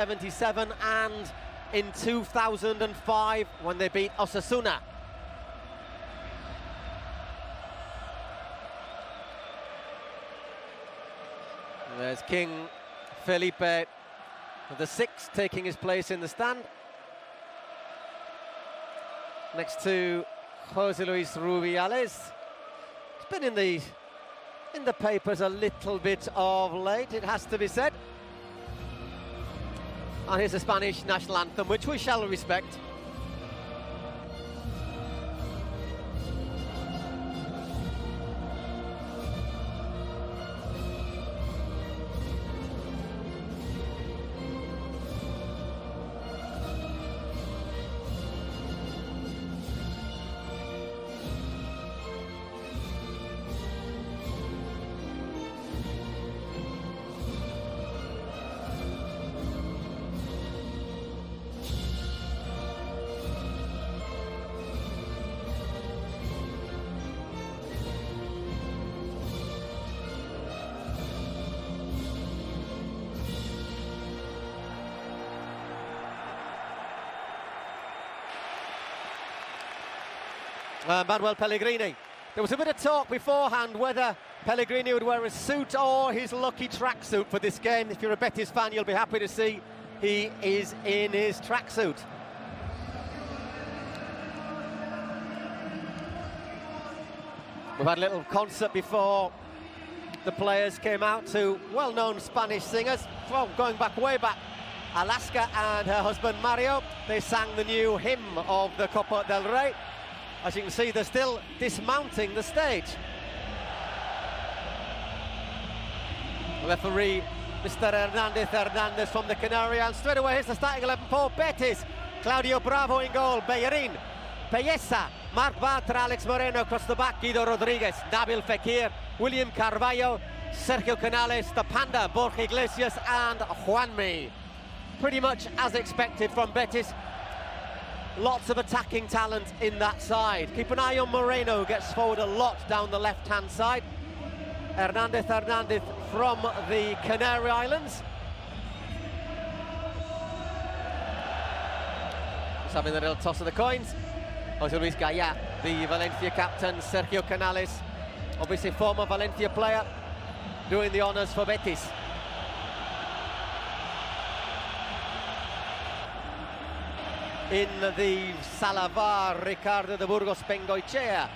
1977 and in 2005 when they beat Osasuna. There's King Felipe VI taking his place in the stand, next to Jose Luis Rubiales. It's been in the papers a little bit of late, it has to be said. And here's the Spanish national anthem, which we shall respect. Manuel Pellegrini. There was a bit of talk beforehand whether Pellegrini would wear a suit or his lucky tracksuit for this game. If you're a Betis fan, you'll be happy to see he is in his tracksuit. We've had a little concert before the players came out to well-known Spanish singers, well, going way back. Alaska and her husband Mario, they sang the new hymn of the Copa del Rey. As you can see, they're still dismounting the stage. Referee Mr. Hernandez from the Canary, and straight away here's the starting 11 for Betis. Claudio Bravo in goal, Bellerin, Pelleza, Marc Bartra, Alex Moreno across the back, Guido Rodriguez, Nabil Fekir, William Carvalho, Sergio Canales, the Panda, Borja Iglesias and Juanmi. Pretty much as expected from Betis. Lots of attacking talent in that side. Keep an eye on Moreno, who gets forward a lot down the left-hand side. Hernandez from the Canary Islands. Just having a little toss of the coins. Jose Luis Gaya, the Valencia captain. Sergio Canales, obviously former Valencia player, doing the honours for Betis. In the Salavar, Ricardo de Burgos Bengoechea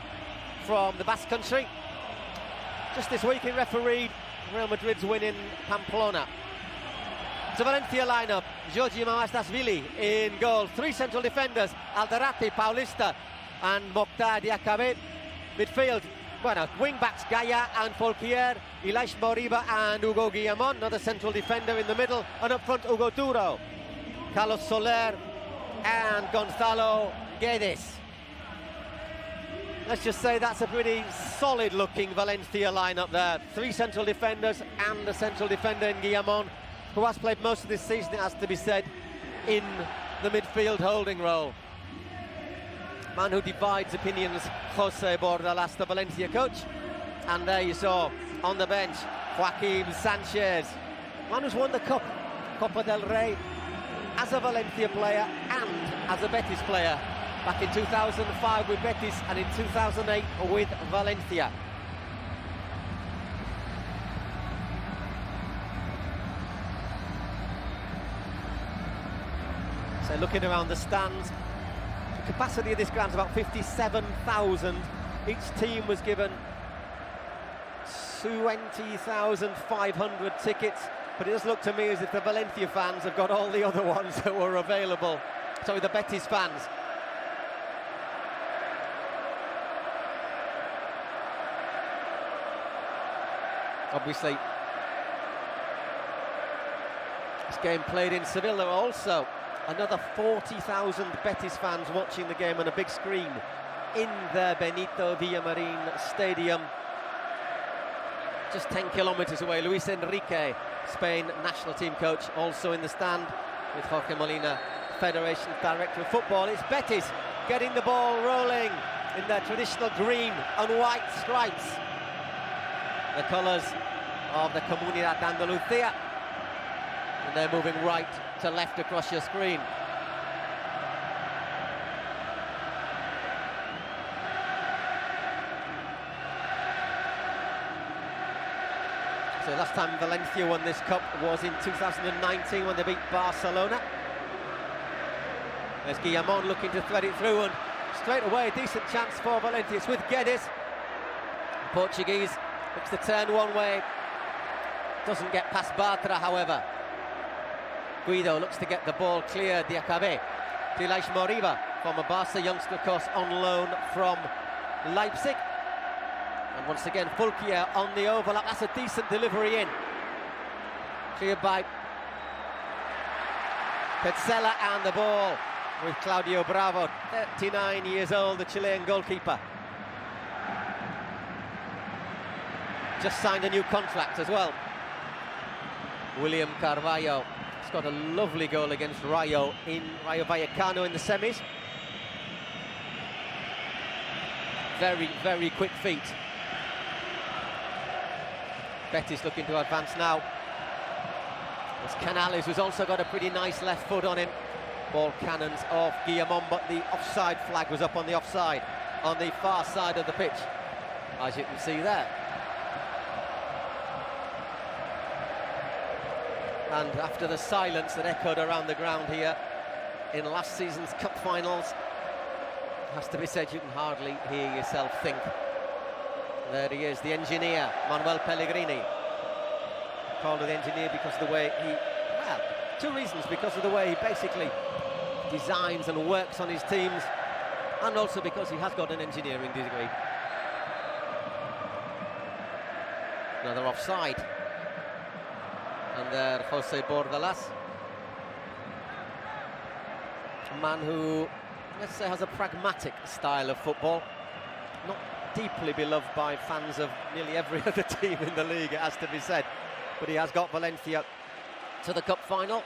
from the Basque Country. Just this week he refereed Real Madrid's win in Pamplona. It's a Valencia lineup. Georgi Mamardashvili in goal. Three central defenders, Alderati, Paulista and Mokhtar Diakhaby. Midfield, wing backs Gaya and Folquier, Ilaix Moriba and Hugo Guillamon, another central defender in the middle, and up front Hugo Duro, Carlos Soler and Gonzalo Guedes. Let's just say that's a pretty solid looking Valencia lineup there. Three central defenders and a central defender in Guillamon, who has played most of this season, it has to be said, in the midfield holding role. Man who divides opinions, Jose Bordalas, the Valencia coach. And there you saw on the bench Joaquim Sanchez, man who's won the Copa del Rey as a Valencia player and as a Betis player, back in 2005 with Betis and in 2008 with Valencia. So looking around the stands, the capacity of this ground is about 57,000. Each team was given 20,500 tickets. But it does look to me as if the Valencia fans have got all the other ones that were available. Sorry, the Betis fans. Obviously, this game played in Seville. Also, another 40,000 Betis fans watching the game on a big screen in the Benito Villamarin Stadium. Just 10 kilometres away. Luis Enrique, Spain national team coach, also in the stand with Jorge Molina, Federation Director of Football. It's Betis getting the ball rolling in their traditional green and white stripes. The colours of the Comunidad Andalucía. And they're moving right to left across your screen. So last time Valencia won this cup was in 2019 when they beat Barcelona. There's Guillamon looking to thread it through, and straight away a decent chance for Valencia. It's with Betis. The Portuguese looks to turn one way. Doesn't get past Bartra, however. Guido looks to get the ball clear. Diakabe. Tilais Moriba, former Barca youngster, of course, on loan from Leipzig. And once again, Fulquier on the overlap. That's a decent delivery in. Cleared by Petzela, and the ball with Claudio Bravo, 39 years old, the Chilean goalkeeper. Just signed a new contract as well. William Carvalho has got a lovely goal against Rayo Vallecano in the semis. Very, very quick feet. Betis looking to advance now. It's Canales, who's also got a pretty nice left foot on him. Ball cannons off Guillamon, but the offside flag was up on the offside, on the far side of the pitch, as you can see there. And after the silence that echoed around the ground here in last season's cup finals, it has to be said, you can hardly hear yourself think. There he is, the engineer, Manuel Pellegrini. Called the engineer because of the way he, well, two reasons: because of the way he basically designs and works on his teams, and also because he has got an engineering degree. Another offside. And there, Jose Bordalas. A man who, let's say, has a pragmatic style of football. Not deeply beloved by fans of nearly every other team in the league, it has to be said. But he has got Valencia to the cup final.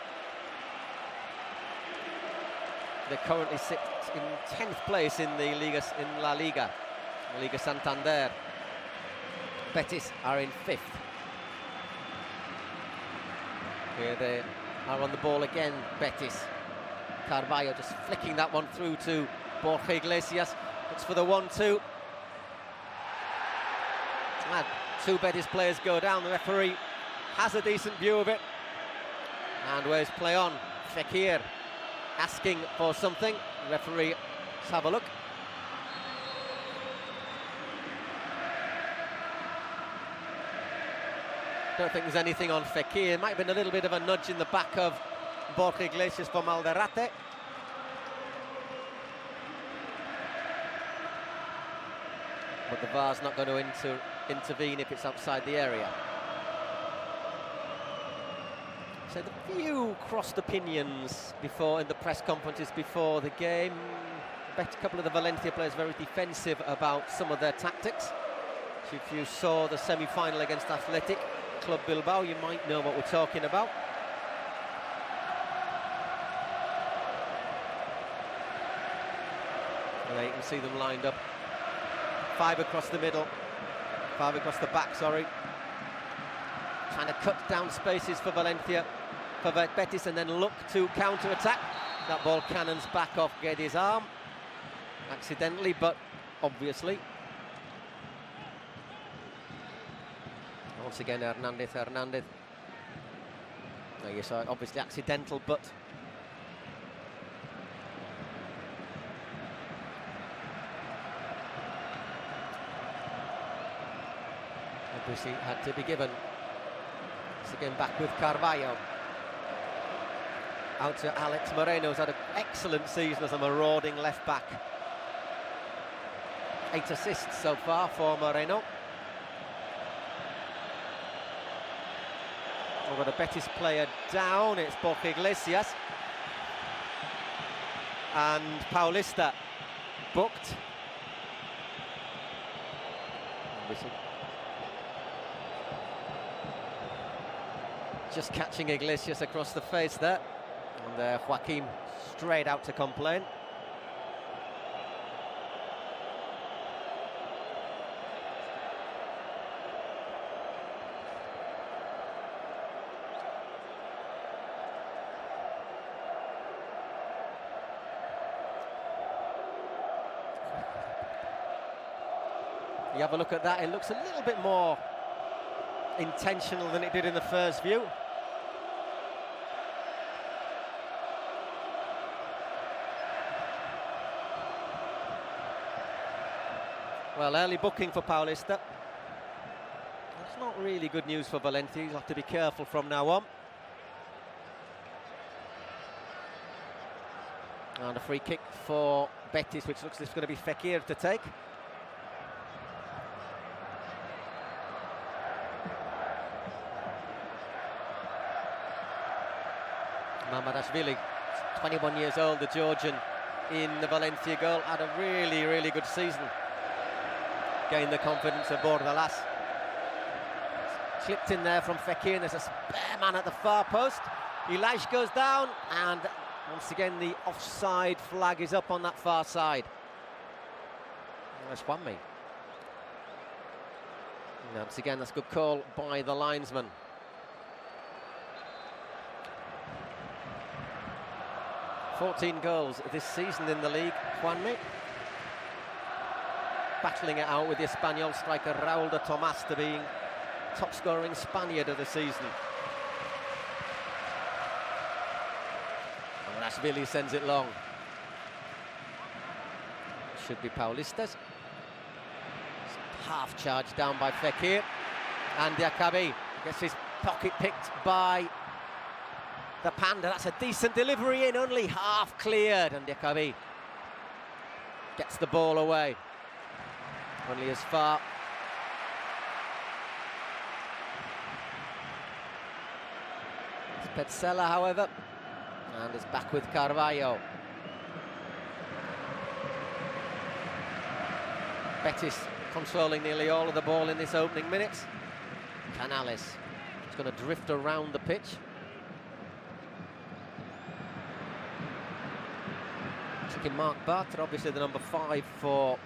They currently sit in 10th place in the Liga, in La Liga, Liga Santander. Betis are in 5th. Here they are on the ball again, Betis. Carvalho just flicking that one through to Borja Iglesias. It's for the 1-2. And two Betis players go down. The referee has a decent view of it. And where's play on? Fekir asking for something. The referee, let's have a look. Don't think there's anything on Fekir. Might have been a little bit of a nudge in the back of Borja Iglesias for Malderate. But the VAR's not going to intervene if it's outside the area. So the few crossed opinions before in the press conferences before the game. A couple of the Valencia players very defensive about some of their tactics. So if you saw the semi-final against Athletic Club Bilbao, you might know what we're talking about. And there you can see them lined up. 5 across the middle, 5 across the back, sorry. Trying to cut down spaces for Valencia, for Betis, and then look to counter-attack. That ball cannons back off Guedes' arm. Accidentally, but obviously. Once again, Hernandez. No, yes, obviously accidental, but obviously had to be given. Once again, back with Carvalho. Out to Alex Moreno, who's had an excellent season as a marauding left-back. 8 assists so far for Moreno. We've got a Betis player down, it's Borja Iglesias. And Paulista booked. Whistle. Just catching Iglesias across the face there. And Joaquim straight out to complain. You have a look at that, it looks a little bit more intentional than it did in the first view. Well, early booking for Paulista. That's not really good news for Valencia. He'll have to be careful from now on. And a free kick for Betis, which looks like it's going to be Fekir to take. Mamardashvili, 21 years old, the Georgian in the Valencia goal, had a really, really good season. Gained the confidence of Bordalas. Slipped in there from Fekir, and there's a spare man at the far post. Ilaix goes down, and once again the offside flag is up on that far side. That's Juanmi. Once again, that's a good call by the linesman. "14 goals this season in the league, Juanmi. Battling it out with the Espanyol striker Raúl de Tomás to being top-scoring Spaniard of the season. Mamardashvili sends it long. Should be Paulistas. Half charged down by Fekir, and Diakabi gets his pocket picked by the Panda. That's a decent delivery in, only half cleared, and Diakabi gets the ball away. Only as far. It's Petzela, however, and is back with Carvalho. Betis controlling nearly all of the ball in this opening minutes. Canales is going to drift around the pitch. Taking Marc Bartra, obviously the number 5 for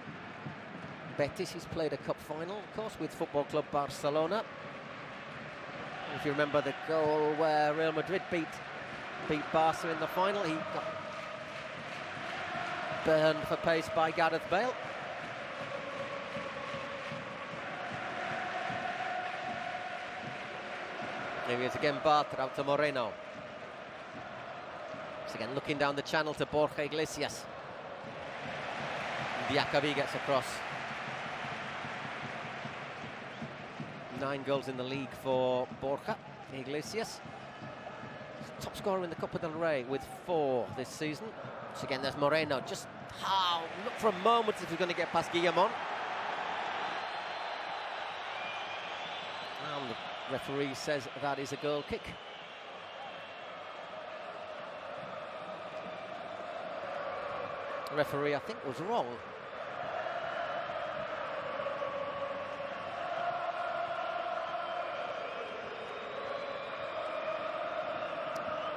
Betis. He's played a cup final, of course, with Football Club Barcelona. If you remember the goal where Real Madrid beat Barca in the final, he got burned for pace by Gareth Bale. Here he is again, Bartra out to Moreno. Once again looking down the channel to Borja Iglesias. Diakabi gets across. 9 goals in the league for Borja Iglesias. Top scorer in the Copa del Rey with 4 this season. Once again, there's Moreno. Just look for a moment if he's going to get past Guillamon. And the referee says that is a goal kick. The referee, I think, was wrong.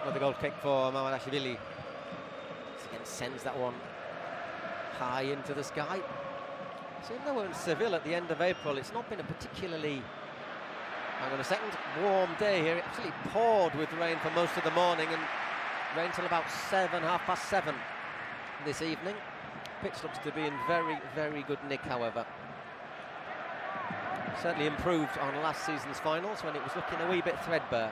Another goal kick for Mamardashvili. Again, sends that one high into the sky. So even though we're in Seville at the end of April, it's not been a particularly, hang on a second, warm day here. It actually poured with rain for most of the morning, and rain till about 7, half past 7 this evening. Pitch looks to be in very, very good nick, however. Certainly improved on last season's finals when it was looking a wee bit threadbare.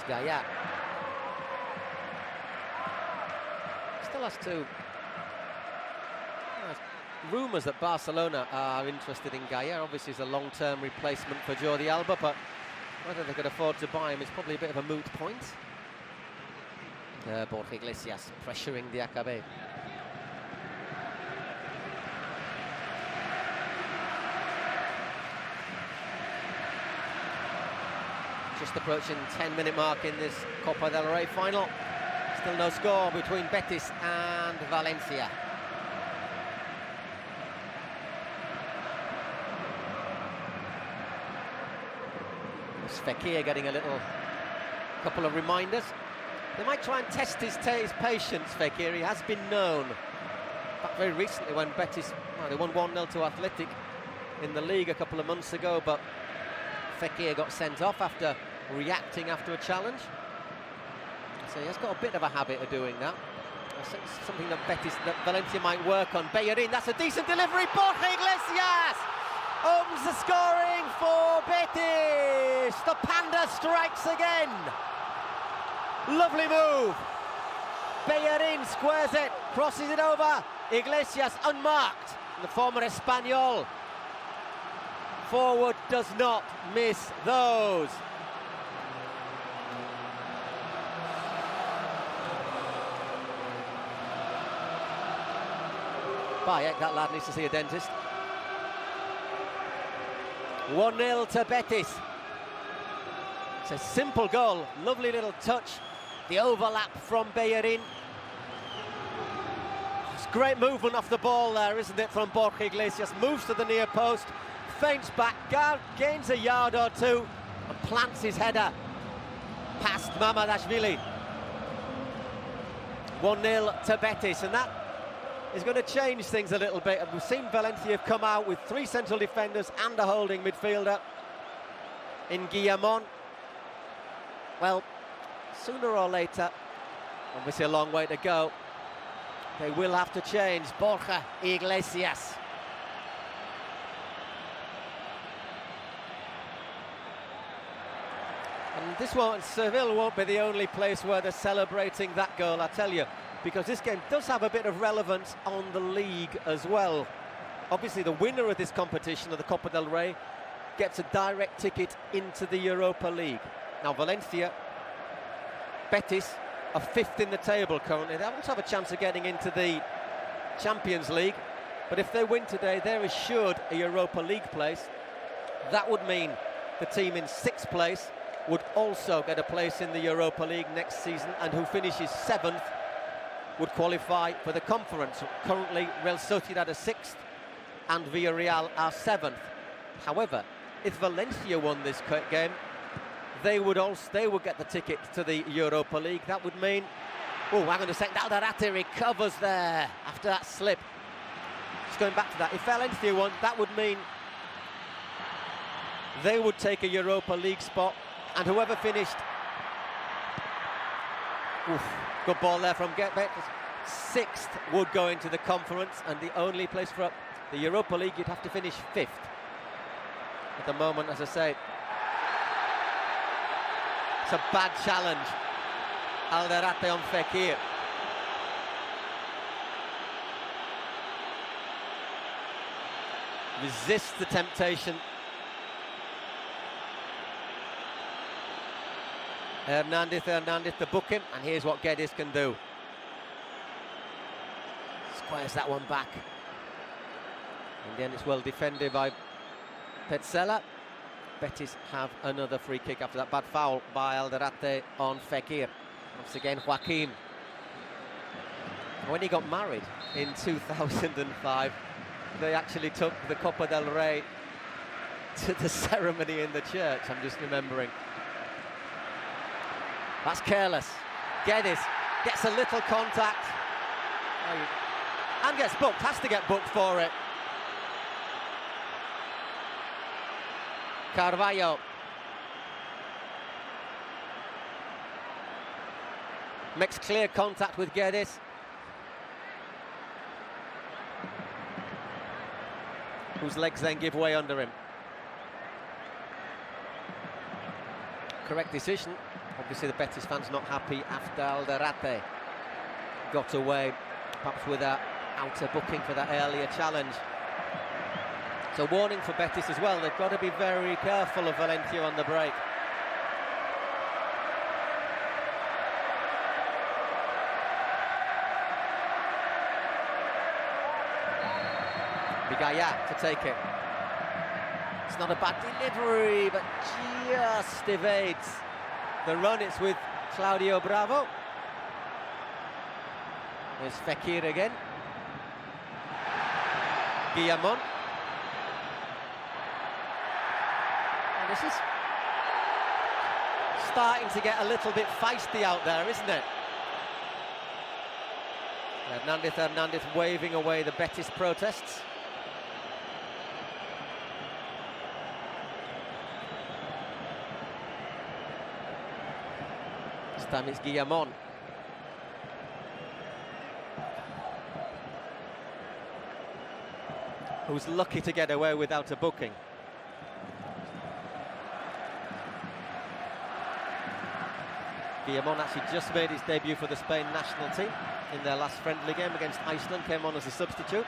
Gaia still has to. Rumours that Barcelona are interested in Gaia. Obviously, he's a long-term replacement for Jordi Alba, but whether they could afford to buy him is probably a bit of a moot point. Borja Iglesias pressuring Diakabi. Just approaching 10-minute mark in this Copa del Rey final. Still no score between Betis and Valencia. It's Fekir getting a couple of reminders. They might try and test his patience, Fekir. He has been known. But very recently when Betis, they won 1-0 to Athletic in the league a couple of months ago, but Fekir got sent off after reacting after a challenge. So he has got a bit of a habit of doing that. I think something that Valencia might work on. Bellerin, that's a decent delivery. Borja Iglesias opens the scoring for Betis. The Panda strikes again. Lovely move. Bellerin squares it, crosses it over. Iglesias unmarked. The former Espanyol forward does not miss those. Bayek, that lad needs to see a dentist. 1-0 to Betis. It's a simple goal, lovely little touch. The overlap from Bellerin. It's great movement off the ball there, isn't it, from Borja Iglesias. Moves to the near post, feints back, gains a yard or two, and plants his header past Mamardashvili. 1-0 to Betis, and that is going to change things a little bit. And we've seen Valencia have come out with 3 central defenders and a holding midfielder in Guillamon. Well, sooner or later, obviously a long way to go, they will have to change. Borja Iglesias. And this one, Seville won't be the only place where they're celebrating that goal, I tell you, because this game does have a bit of relevance on the league as well. Obviously, the winner of this competition, of the Copa del Rey, gets a direct ticket into the Europa League. Now, Valencia, Betis, are 5th in the table currently. They haven't have a chance of getting into the Champions League, but if they win today, they're assured a Europa League place. That would mean the team in 6th place would also get a place in the Europa League next season, and who finishes 7th would qualify for the conference. Currently, Real Sociedad are 6th and Villarreal are 7th. However, if Valencia won this game, they would get the ticket to the Europa League. That would mean, oh, hang on a second, Alderete recovers there after that slip. Just going back to that, if Valencia won, that would mean they would take a Europa League spot, and whoever finished, good ball there from Betis, 6th would go into the conference, and the only place for the Europa League, you'd have to finish 5th. At the moment, as I say, it's a bad challenge. Alderete on Fekir. Resists the temptation. Hernandez to book him, and here's what Guedes can do. Squares that one back. And then it's well defended by Petzela. Betis have another free kick after that bad foul by Alderete on Fekir. Once again, Joaquin. When he got married in 2005, they actually took the Copa del Rey to the ceremony in the church, I'm just remembering. That's careless. Guedes gets a little contact and gets booked, has to get booked for it. Carvalho. Makes clear contact with Guedes. Whose legs then give way under him. Correct decision. Obviously the Betis fans not happy after Alderete got away, perhaps with an outer booking for that earlier challenge. So warning for Betis as well, they've got to be very careful of Valencia on the break. Bigaya to take it. It's not a bad delivery, but just evades the run. It's with Claudio Bravo. There's Fekir again. Guillamon. And this is starting to get a little bit feisty out there, isn't it? Hernandez waving away the Betis protests. This time it's Guillamon. who's lucky to get away without a booking. Guillamon actually just made his debut for the Spain national team in their last friendly game against Iceland, came on as a substitute.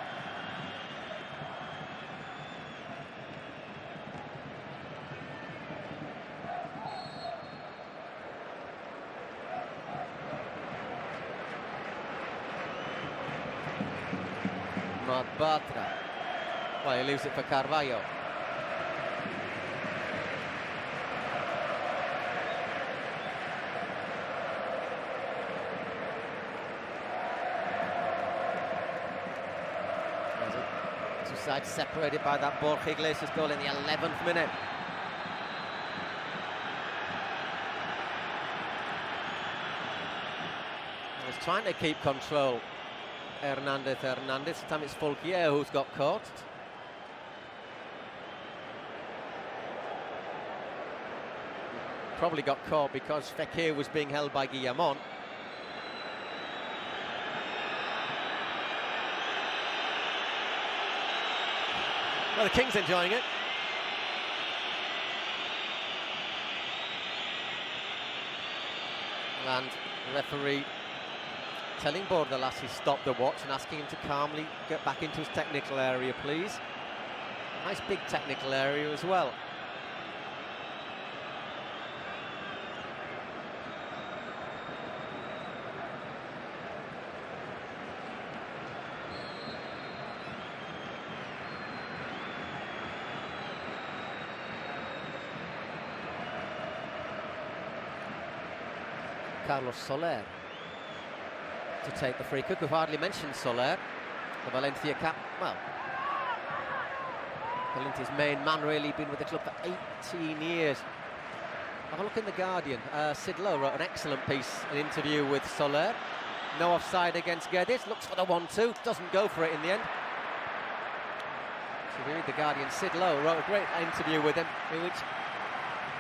Batra. Well, he leaves it for Carvalho. Two sides separated by that Borja Iglesias goal in the 11th minute. He's trying to keep control. Hernandez. This time it's Fulquier who's got caught. Probably got caught because Fekir was being held by Guillamon. Well, the King's enjoying it. And the referee telling Bordalas to stop the watch and asking him to calmly get back into his technical area, please. Nice big technical area as well. Carlos Soler to take the free kick. We've hardly mentioned Soler, the Valencia cap. Well, Valencia's main man, really, been with the club for 18 years. Have a look in The Guardian. Sid Lowe wrote an excellent piece, an interview with Soler. No offside against Betis, looks for the 1-2, doesn't go for it in the end. So if you read The Guardian, Sid Lowe wrote a great interview with him, in which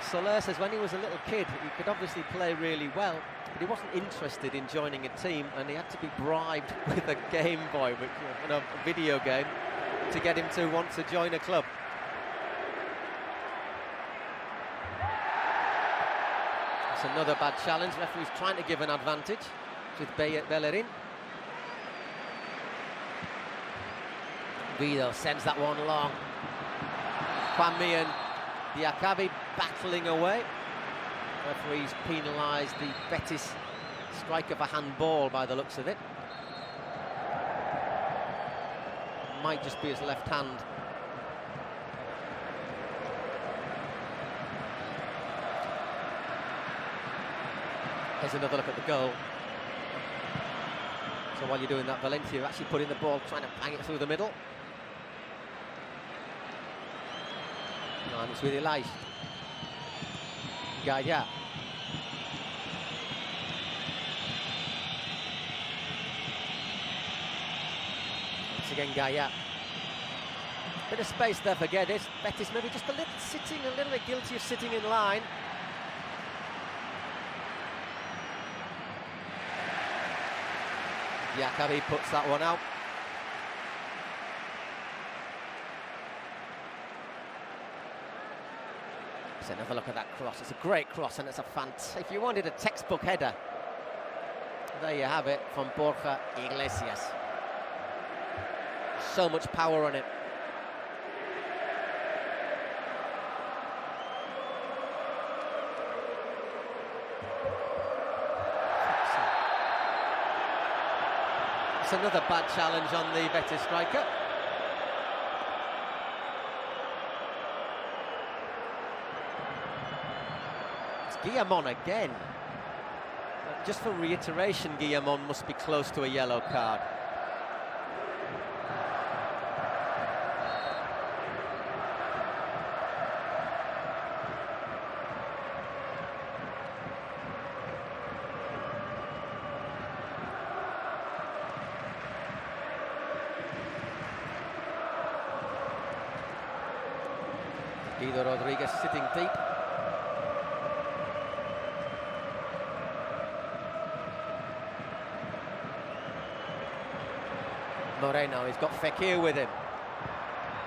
Soler says when he was a little kid, he could obviously play really well, but he wasn't interested in joining a team, and he had to be bribed with a Game Boy, a video game, to get him to want to join a club. It's another bad challenge. Referee's trying to give an advantage with Bellerin. Guido sends that one long. Kwame and Diakabi battling away. Referees penalised the Betis striker for handball by the looks of it. Might just be his left hand. Here's another look at the goal. So while you're doing that, Valencia are actually putting the ball, trying to bang it through the middle. And it's with Elias. Gaia. Once again, Gaia. Bit of space there for Betis. Betis maybe just a little bit guilty of sitting in line. Diakabi puts that one out. Let's another look at that cross. It's a great cross, and it's a fantastic. If you wanted a textbook header, there you have it from Borja Iglesias. So much power on it. It's another bad challenge on the Betis striker. Guillamon again. Just for reiteration, Guillamon must be close to a yellow card. Guido Rodriguez sitting deep. Moreno, he's got Fekir with him.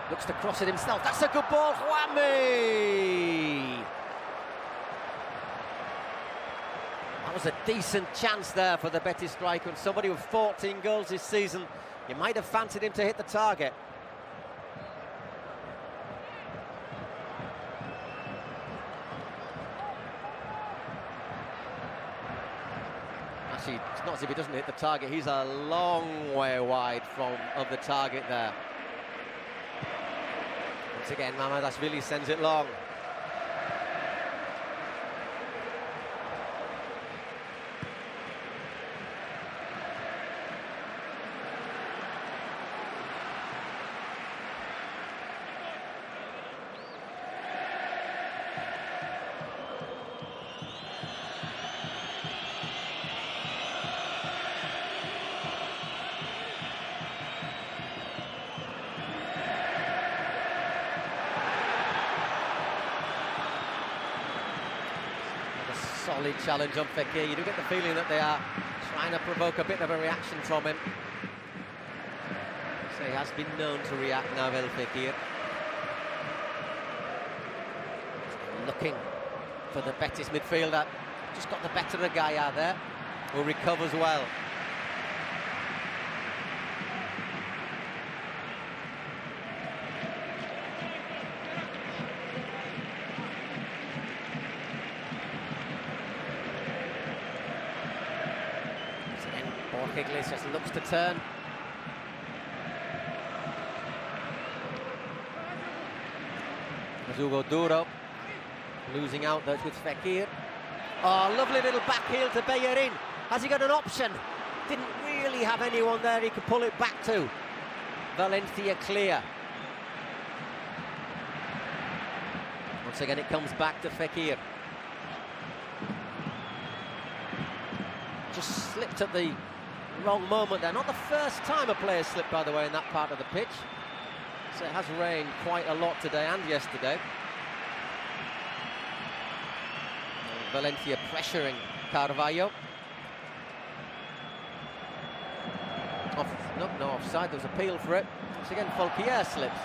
Looks to cross it himself. That's a good ball, Whammy! That was a decent chance there for the Betis striker, and somebody with 14 goals this season. You might have fancied him to hit the target. Actually, it's not as if he doesn't hit the target. He's a long way wide of the target there. Once again, Mamardashvili sends it long. Solid challenge on Fekir. You do get the feeling that they are trying to provoke a bit of a reaction from him. So he has been known to react now, Fekir. Looking for the Betis midfielder. Just got the better of the guy out there, who recovers well. Iglesias looks to turn. Hugo Duro losing out there with Fekir. Oh, lovely little back heel to Bellerin. Has he got an option? Didn't really have anyone there he could pull it back to. Valencia clear. Once again it comes back to Fekir. Just slipped at the wrong moment there. Not the first time a player slipped, by the way, in that part of the pitch. So it has rained quite a lot today and yesterday. And Valencia pressuring Carvalho. No offside, there was appeal for it. Once again, Folquier slips.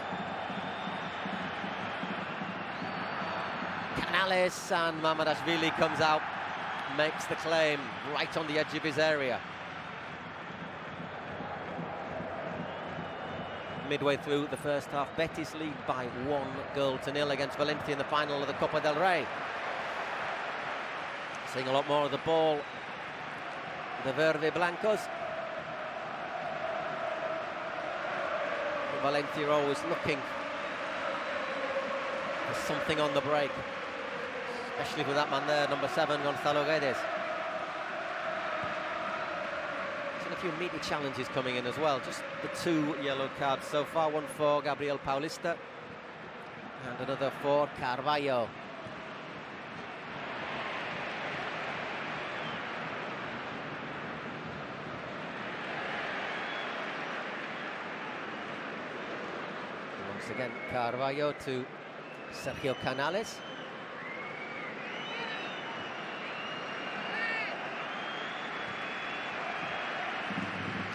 Canales, and Mamardashvili comes out, makes the claim right on the edge of his area. Midway through the first half, Betis lead by 1-0 against Valencia in the final of the Copa Del Rey. Seeing a lot more of the ball, the Verde Blancos. But Valencia always looking for something on the break, especially with that man there, number 7, Gonzalo Guedes. A few meaty challenges coming in as well. Just the 2 yellow cards so far. One for Gabriel Paulista and another for Carvalho. Once again, Carvalho to Sergio Canales.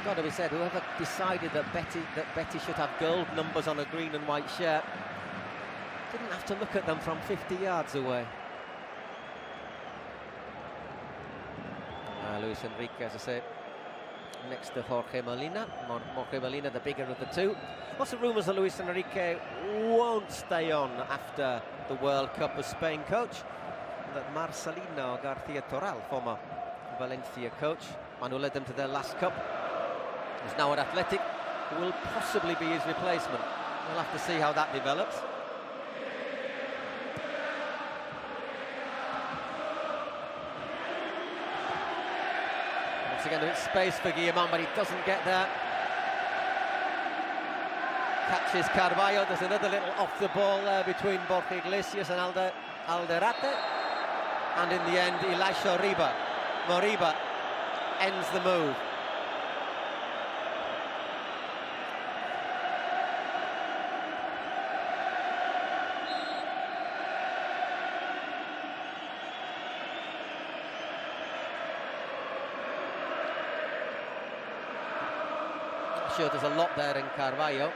Got to be said, whoever decided that Betis should have gold numbers on a green and white shirt didn't have to look at them from 50 yards away. Luis Enrique, as I say, next to Jorge Molina. Jorge Molina, the bigger of the two. Lots of rumours that Luis Enrique won't stay on after the World Cup as Spain coach. That Marcelino Garcia Toral, former Valencia coach, man who led them to their last cup, who's now at Athletic, will possibly be his replacement. We'll have to see how that develops. Once again, there's space for Guillamon, but he doesn't get there. Catches Carvalho. There's another little off the ball there between Borja Iglesias and Alderate. And in the end, Elisha Moriba ends the move. Sure, there's a lot there in Carvalho.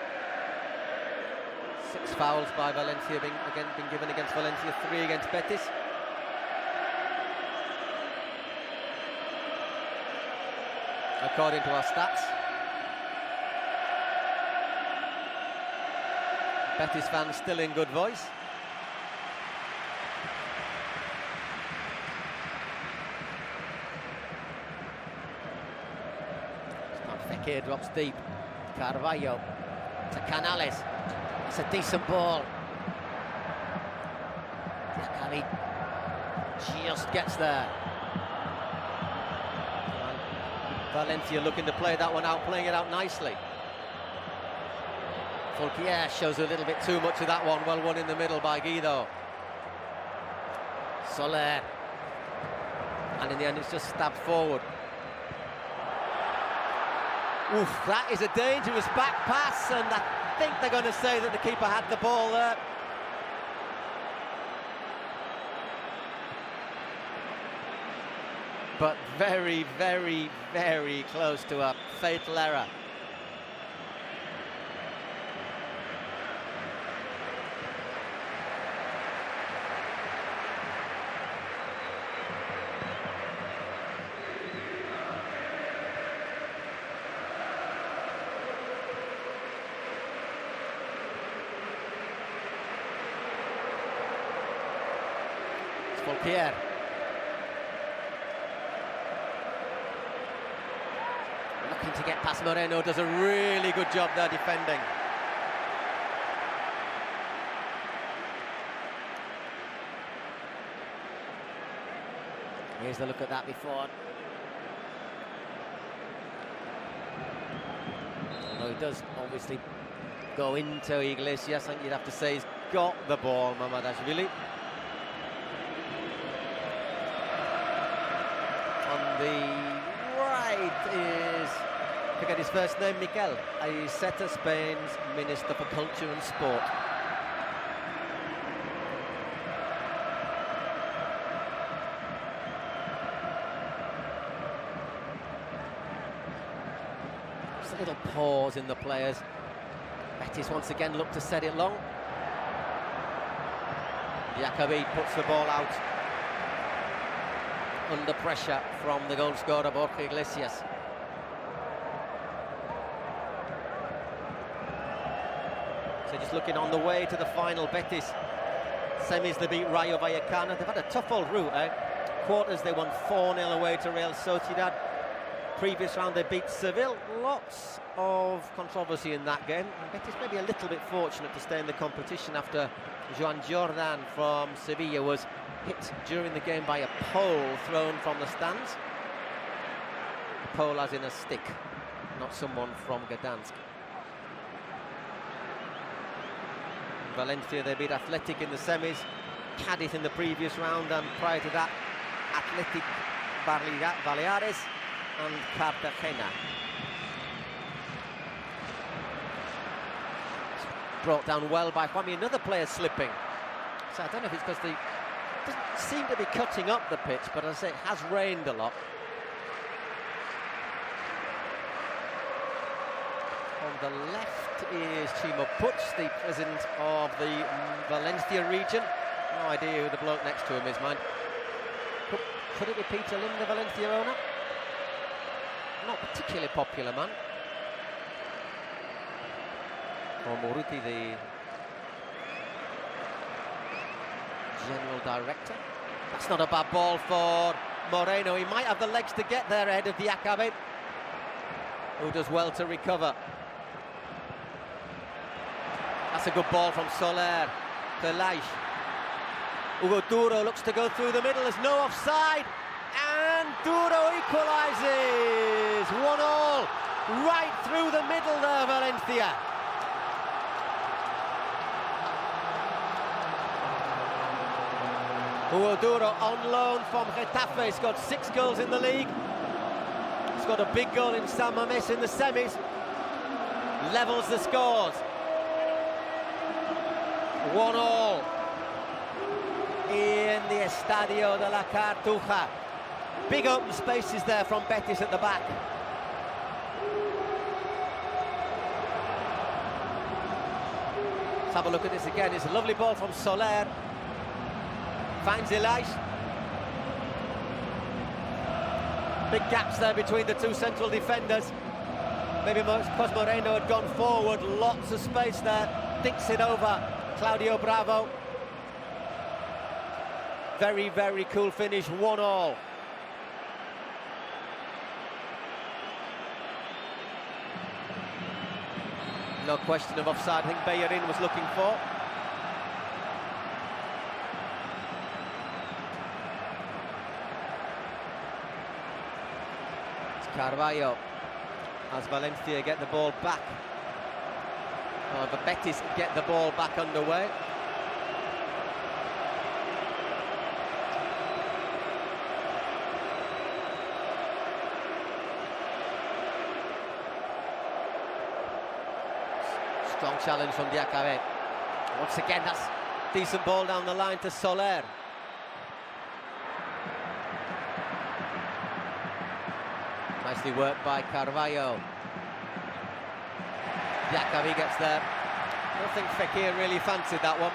6 fouls by Valencia been given against Valencia, 3 against Betis. According to our stats. Betis fans still in good voice. Fekir drops deep. Carvalho to Canales. It's a decent ball. Diakabi just gets there. And Valencia looking to play that one out, playing it out nicely. Fulquier shows a little bit too much of that one. Well won in the middle by Guido. Soler. And in the end it's just stabbed forward. Oof, that is a dangerous back pass, and I think they're going to say that the keeper had the ball there. But very, very, very close to a fatal error. Fulquier. Looking to get past Moreno, does a really good job there defending. Here's the look at that before. Although he does obviously go into Iglesias, and you'd have to say he's got the ball, Mamadashvili. On the right is, I forget his first name, Miquel Iceta, Spain's Minister for Culture and Sport. Just a little pause in the players. Betis once again look to set it long. Diakabi puts the ball out under pressure from the goal scorer Borja Iglesias. So just looking on the way to the final, Betis semis, they beat Rayo Vallecano. They've had a tough old route, eh? Quarters they won 4-0 away to Real Sociedad. Previous round they beat Seville. Lots of controversy in that game. And Betis maybe a little bit fortunate to stay in the competition after Joan Jordan from Sevilla was hit during the game by a pole thrown from the stands. A pole as in a stick, not someone from Gdansk. Valencia, they beat Athletic in the semis, Cadiz in the previous round, and prior to that, Athletic Baleares and Cartagena. Brought down well by Juanmi, another player slipping. So I don't know if it's because they doesn't seem to be cutting up the pitch, but as I say, it has rained a lot. On the left is Chimo Puig, the president of the Valencia region. No idea who the bloke next to him is, mind. Could it be Peter Lim, the Valencia owner? Not particularly popular man. Or Moruti, the general director. That's not a bad ball for Moreno. He might have the legs to get there ahead of Diakabi, who does well to recover. That's a good ball from Soler to Lage. Hugo Duro looks to go through the middle. There's no offside, and Duro equalises. 1-1, right through the middle there, Valencia. Hugo Duro on loan from Getafe. He's got 6 goals in the league. He's got a big goal in San Mamés in the semis. Levels the scores. 1-1 in the Estadio de la Cartuja. Big open spaces there from Betis at the back. Let's have a look at this again. It's a lovely ball from Soler. Finds Elias. Big gaps there between the two central defenders. Maybe because Moreno had gone forward. Lots of space there. Dinks it over. Claudio Bravo. Very, very cool finish. 1-1. No question of offside. I think Bellerin was looking for. It's Carvalho. As Valencia get the ball back. But Betis get the ball back underway. Strong challenge from Diakhavé. Once again, that's decent ball down the line to Soler. Nicely worked by Carvalho. Diakhavé gets there. I don't think Fekir really fancied that one.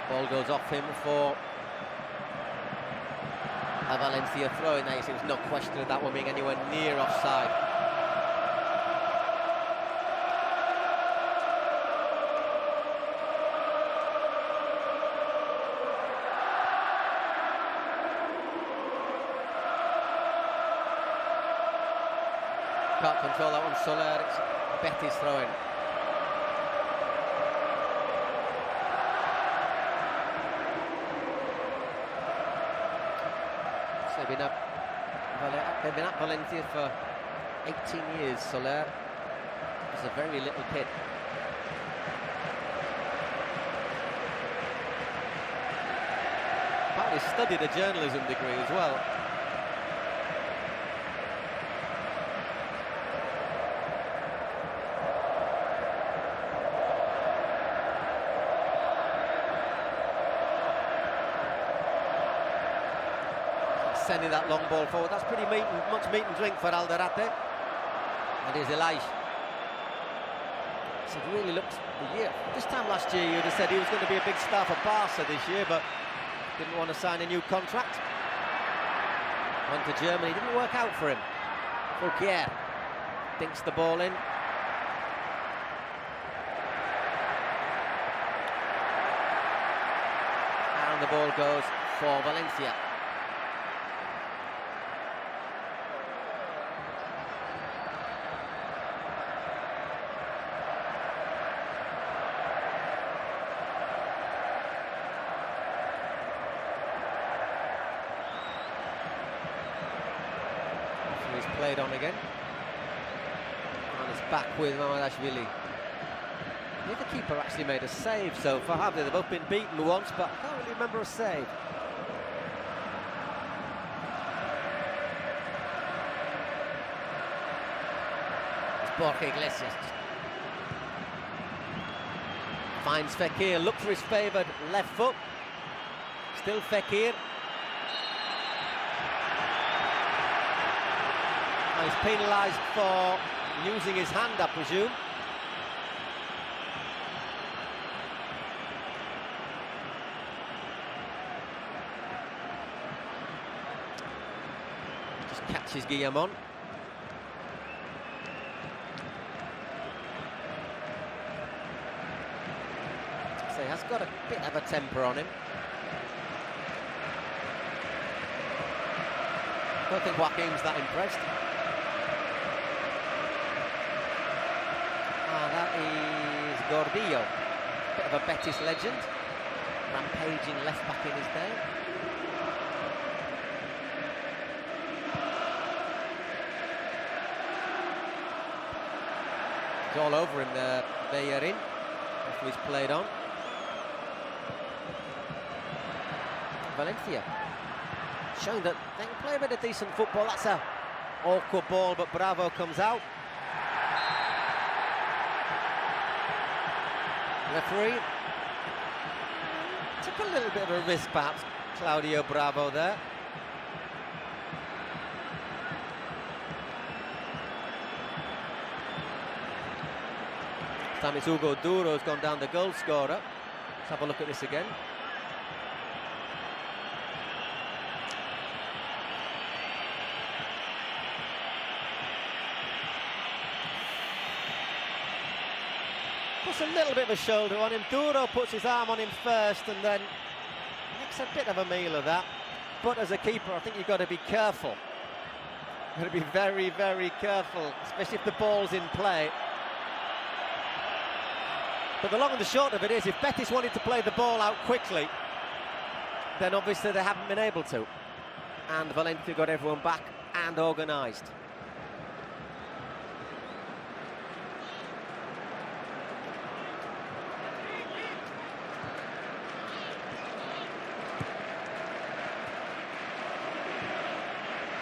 Ball goes off him for a Valencia throw in there. There was no question of that one being anywhere near offside. Can't control that one, Soler. It's Betis throwing. So they've been at Valencia for 18 years, Soler. He's a very little kid. Apparently studied a journalism degree as well. Sending that long ball forward. That's pretty much meat and drink for Alderete. And here's Elias. So it really looks the year. This time last year you'd have said he was going to be a big star for Barca this year, but didn't want to sign a new contract. Went to Germany, didn't work out for him. Fouquier dinks the ball in. And the ball goes for Valencia. He's played on again. And it's back with Mamadashvili. Neither keeper actually made a save so far, have they? They've both been beaten once, but I can't really remember a save. It's Borja Iglesias. Finds Fekir, looks for his favoured left foot. Still Fekir. He's penalised for using his hand, I presume. Just catches Guillamon. So he has got a bit of a temper on him. I don't think Joaquim's that impressed. That is Gordillo, bit of a Betis legend, rampaging left back in his day. It's all over him there, Bellerin, after he's played on. Valencia showing that they can play a bit of decent football. That's a awkward ball, but Bravo comes out. Referee took a little bit of a risk, perhaps, Claudio Bravo there. This time it's Hugo Duro who's gone down the goal scorer. Let's have a look at this again. Puts a little bit of a shoulder on him. Duro puts his arm on him first and then makes a bit of a meal of that. But as a keeper, I think you've got to be careful. You've got to be very, very careful, especially if the ball's in play. But the long and the short of it is, if Betis wanted to play the ball out quickly, then obviously they haven't been able to. And Valencia got everyone back and organised.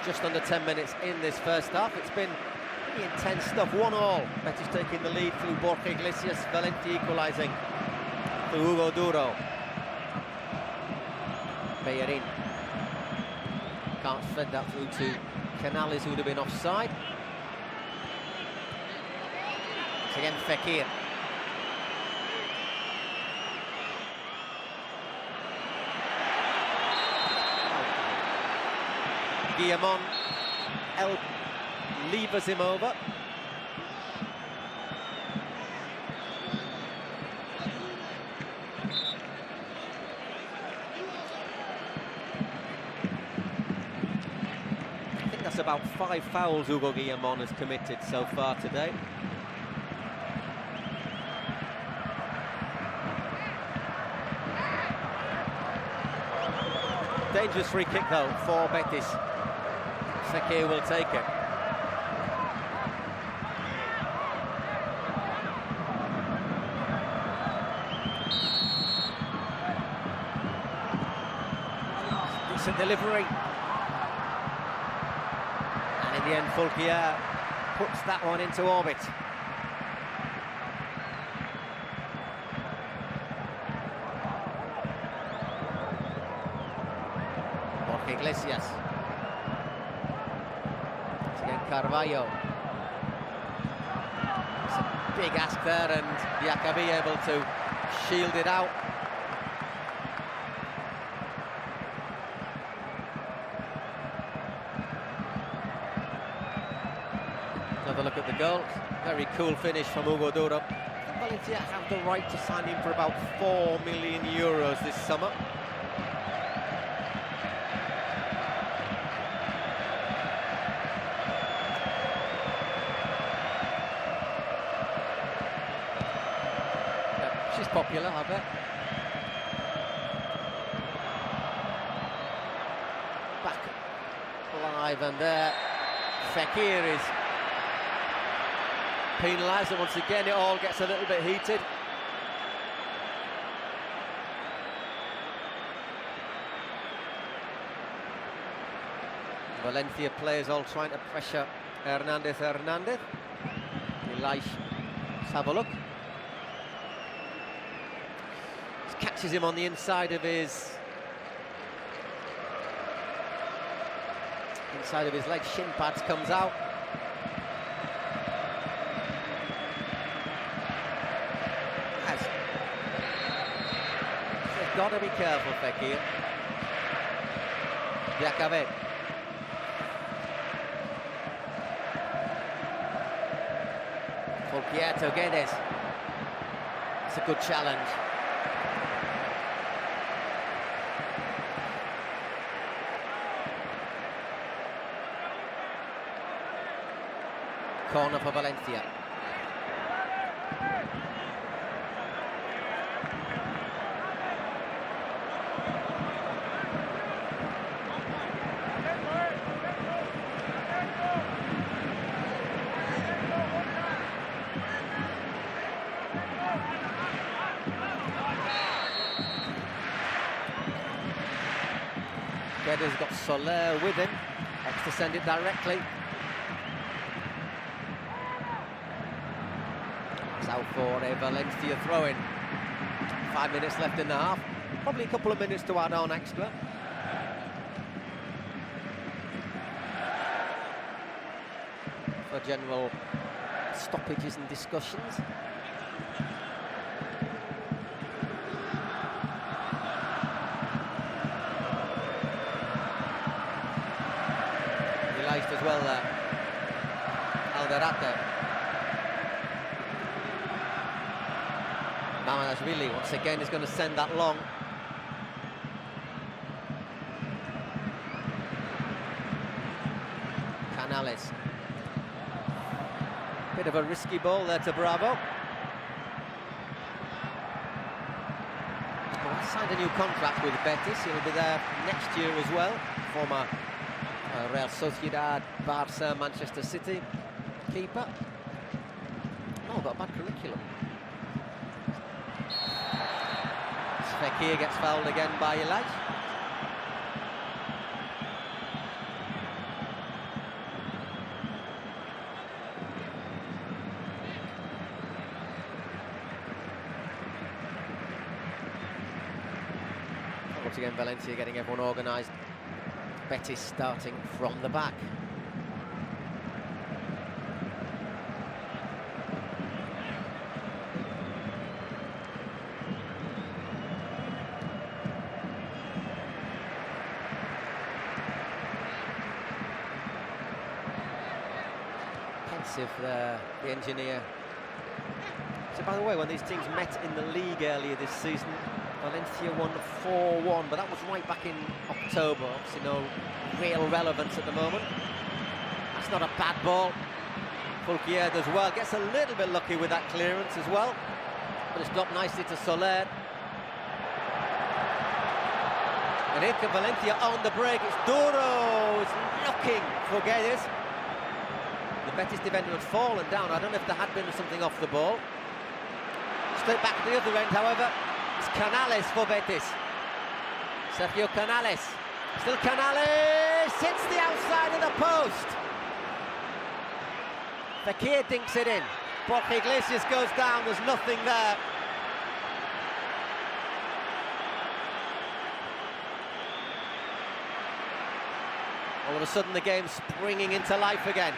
Just under 10 minutes in this first half. It's been pretty intense stuff. 1-1. Betis taking the lead through Borja Iglesias. Valencia equalising through Hugo Duro. Bellerin can't thread that through to Canales, who would have been offside. It's again Fekir. Guillamon levers him over. I think that's about 5 fouls Hugo Guillamon has committed so far today. Dangerous free kick though for Betis. Fekir will take it. Decent delivery. And in the end, Fulquier puts that one into orbit. Borja Iglesias. Carvalho. It's a big ask there, and Diakabi able to shield it out. Another look at the goal. Very cool finish from Hugo Duro. Valencia have the right to sign him for about €4 million this summer. She's popular, I bet. Back alive, and there Fekir is penalised, and once again it all gets a little bit heated. Valencia players all trying to pressure Hernandez. Elias, let's have a look. Catches him on the inside of his leg. Shin pads, comes out. They've got to be careful, Fekir. Diakabi. Fulquier to Guedes. It's a good challenge. Corner for Valencia. Guedes got Soler with him. Has to send it directly. Out for a Valencia throw-in. 5 minutes left in the half. Probably a couple of minutes to add on extra. For general stoppages and discussions. well, Alderate. Mamadashvili once again is going to send that long. Canales. Bit of a risky ball there to Bravo. Well, he signed a new contract with Betis. He'll be there next year as well. Former Real Sociedad, Barca, Manchester City keeper. Oh, got a bad curriculum. Fekir gets fouled again by Ilaj. Once again, Valencia getting everyone organised. Betis starting from the back. Pensive there, the engineer. So, by the way, when these teams met in the league earlier this season, Valencia won 4-1, but that was right back in October. Obviously no real relevance at the moment. That's not a bad ball. Fulquier does well, gets a little bit lucky with that clearance as well, but it's dropped nicely to Soler. And here comes Valencia on the break. It's Duro, it's looking for Betis. The Betis defender had fallen down. I don't know if there had been something off the ball. Straight back to the other end, however. It's Canales for Betis. Sergio Canales. Still Canales. Hits the outside of the post. Fekir dinks it in. Borja Iglesias goes down. There's nothing there. All of a sudden the game's springing into life again.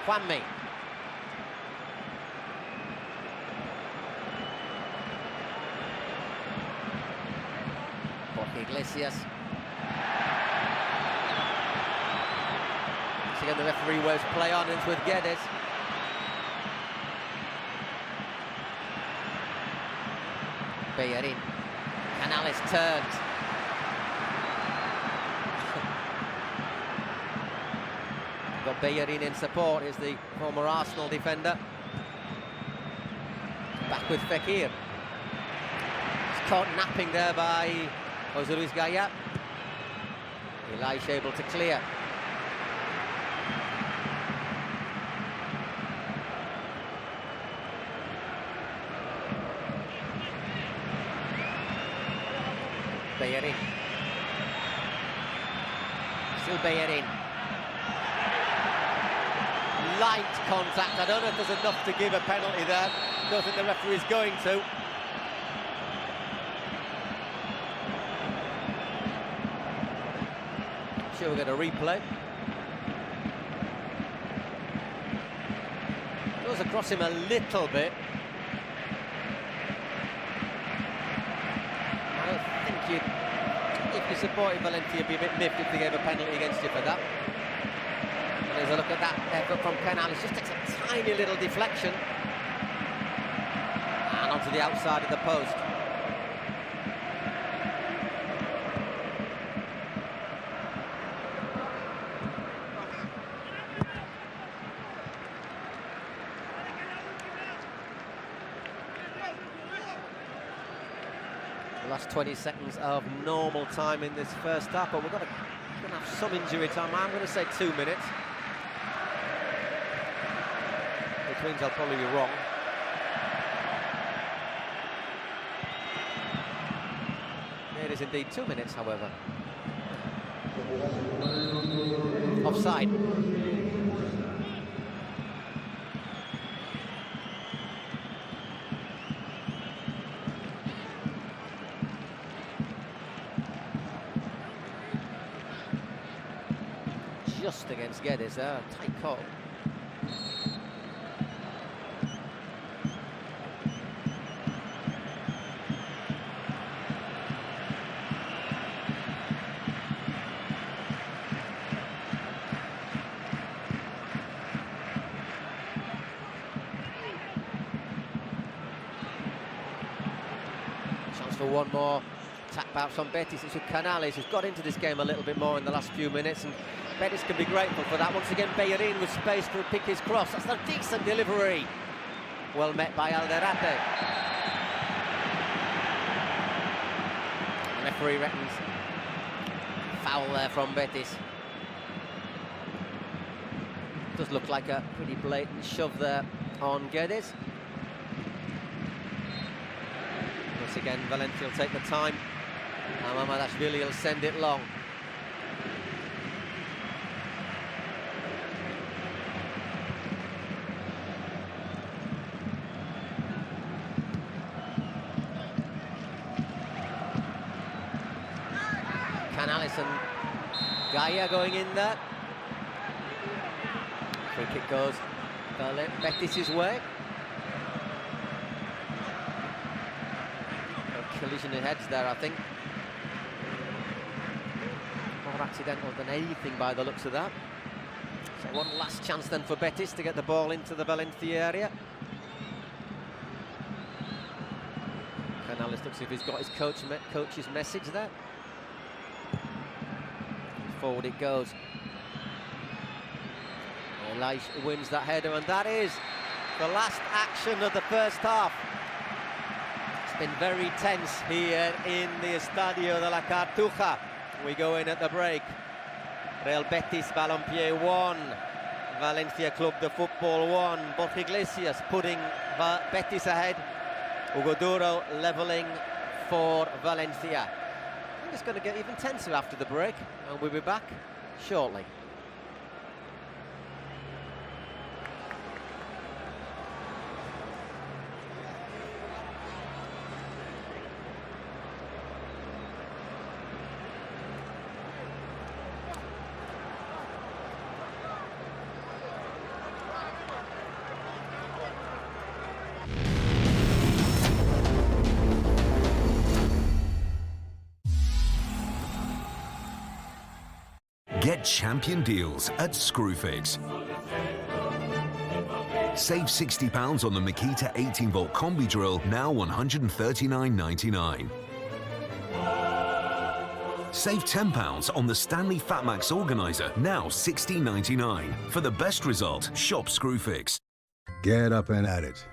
Juanmi. Iglesias. Once again, the referee waves play on, and it's with Guedes. Bellerin. Canales turns. Got Bellerin in support. Here's the former Arsenal defender. Back with Fekir. He's caught napping there by Jose Luis Gaya. Ilaj able to clear. Bellerin. Still Bellerin. Light contact. I don't know if there's enough to give a penalty there. Don't think the referee is going to. Sure, we'll get a replay. Goes across him a little bit. I don't think you'd, if you supported Valencia, you'd be a bit miffed if they gave a penalty against you for that. And there's a look at that effort from Canales. Just takes a tiny little deflection. And onto the outside of the post. Last 20 seconds of normal time in this first half, but we're going to have some injury time. I'm going to say 2 minutes, which means I'll probably be wrong. It is indeed 2 minutes, however. Offside. Just against Guedes there, tight call. for one more. Attack perhaps from Betis. It's with Canales, who's got into this game a little bit more in the last few minutes, and Betis can be grateful for that. Once again, Bellerin with space to pick his cross. That's a decent delivery. Well met by Alderete. The referee reckons foul there from Betis. Does look like a pretty blatant shove there on Guedes. Once again, Valencia will take the time. Mamadashvili will send it long. Canales and Gaia going in there. Free kick goes Betis' way. A collision of heads there, I think. More accidental than anything by the looks of that. So one last chance then for Betis to get the ball into the Valencia area. Canales looks as if he's got his coach's message there. Forward it goes. Elias wins that header, and that is the last action of the first half. It's been very tense here in the Estadio de la Cartuja. We go in at the break. Real Betis Balompié 1, Valencia Club de Football 1. Borja Iglesias putting Betis ahead. Hugo Duro levelling for Valencia. I think it's going to get even tenser after the break, and we'll be back shortly. Get champion deals at Screwfix. Save £60 on the Makita 18-volt combi drill, now £139.99. Save £10 on the Stanley Fatmax organizer, now £16.99. For the best result, shop Screwfix. Get up and at it.